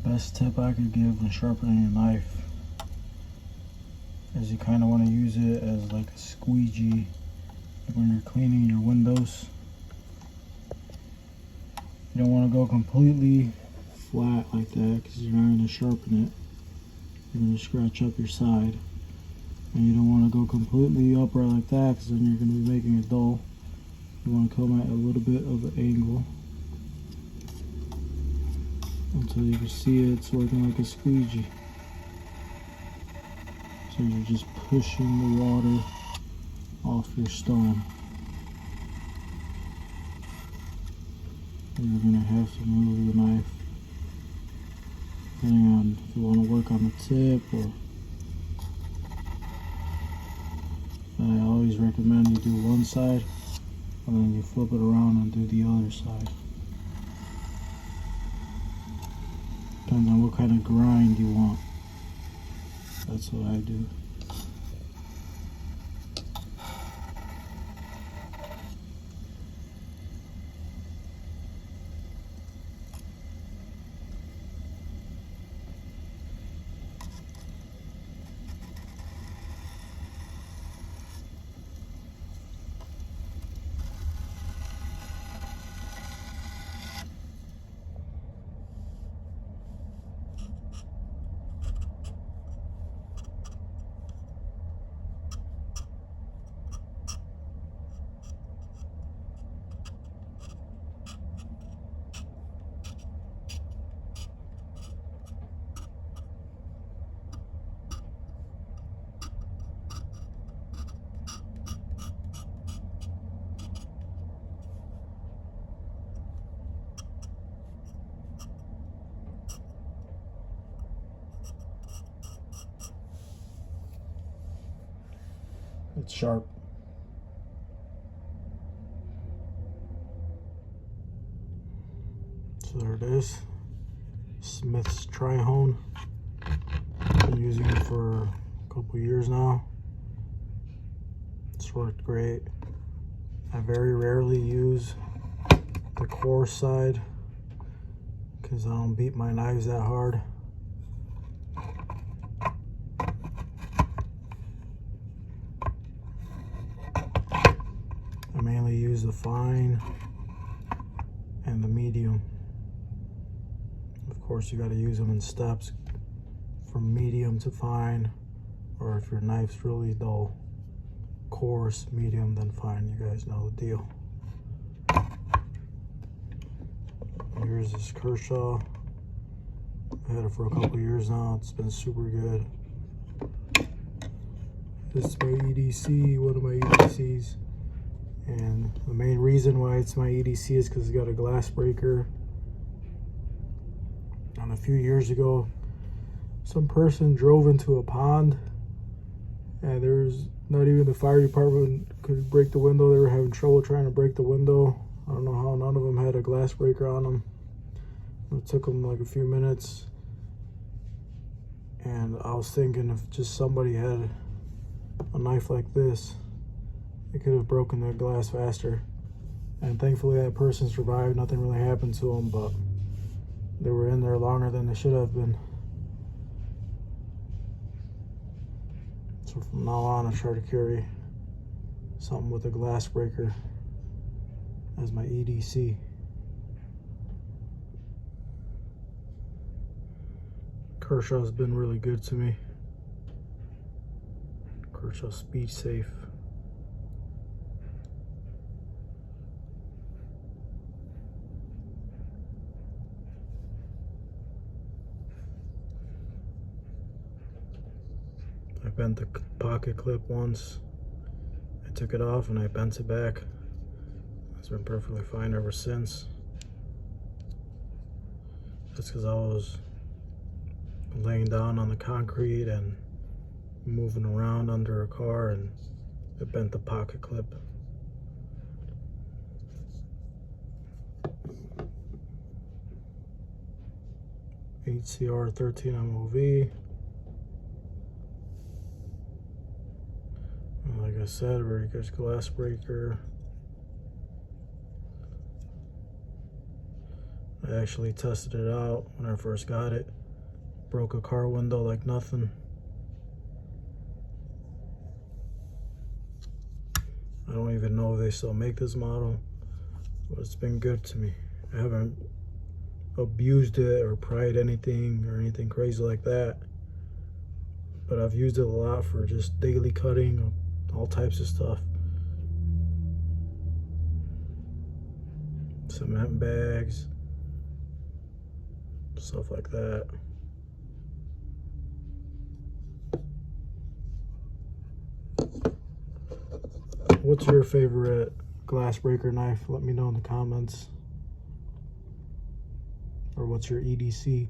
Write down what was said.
best tip I could give when sharpening a knife is you kind of want to use it as like a squeegee when you're cleaning your windows. You don't want to go completely flat like that because you're not going to sharpen it. You're going to scratch up your side. And you don't want to go completely upright like that because then you're going to be making it dull. You want to come at a little bit of an angle until you can see it's working like a squeegee. So you're just pushing the water off your stone. And you're going to have to move the knife depending on if you want to work on the tip or. I always recommend you do one side and then you flip it around and do the other side. Depends on what kind of grind you want. That's what I do. It's sharp. So there it is. Smith's Tri-Hone. Been using it for a couple years now. It's worked great. I very rarely use the coarse side because I don't beat my knives that hard. I mainly use the fine and the medium. Of course, you got to use them in steps from medium to fine, or if your knife's really dull, coarse, medium, then fine. You guys know the deal. Here's this Kershaw. I've had it for a couple years now. It's been super good. This is my EDC, one of my EDCs. And the main reason why it's my EDC is because it's got a glass breaker. And a few years ago, some person drove into a pond and there's not even the fire department could break the window. They were having trouble trying to break the window. I don't know how none of them had a glass breaker on them. It took them like a few minutes. And I was thinking if just somebody had a knife like this, it could have broken the glass faster. And thankfully that person survived. Nothing really happened to them, but they were in there longer than they should have been. So from now on, I try to carry something with a glass breaker as my EDC. Kershaw's been really good to me. Kershaw Speed Safe. I bent the pocket clip once. I took it off and I bent it back. It's been perfectly fine ever since. That's because I was laying down on the concrete and moving around under a car and it bent the pocket clip. HCR 13 MOV. Like I said, very good glass breaker. I actually tested it out when I first got it. Broke a car window like nothing. I don't even know if they still make this model, but it's been good to me. I haven't abused it or pried anything or anything crazy like that, but I've used it a lot for just daily cutting, all types of stuff. Cement bags, stuff like that. What's your favorite glass breaker knife? Let me know in the comments. Or what's your EDC?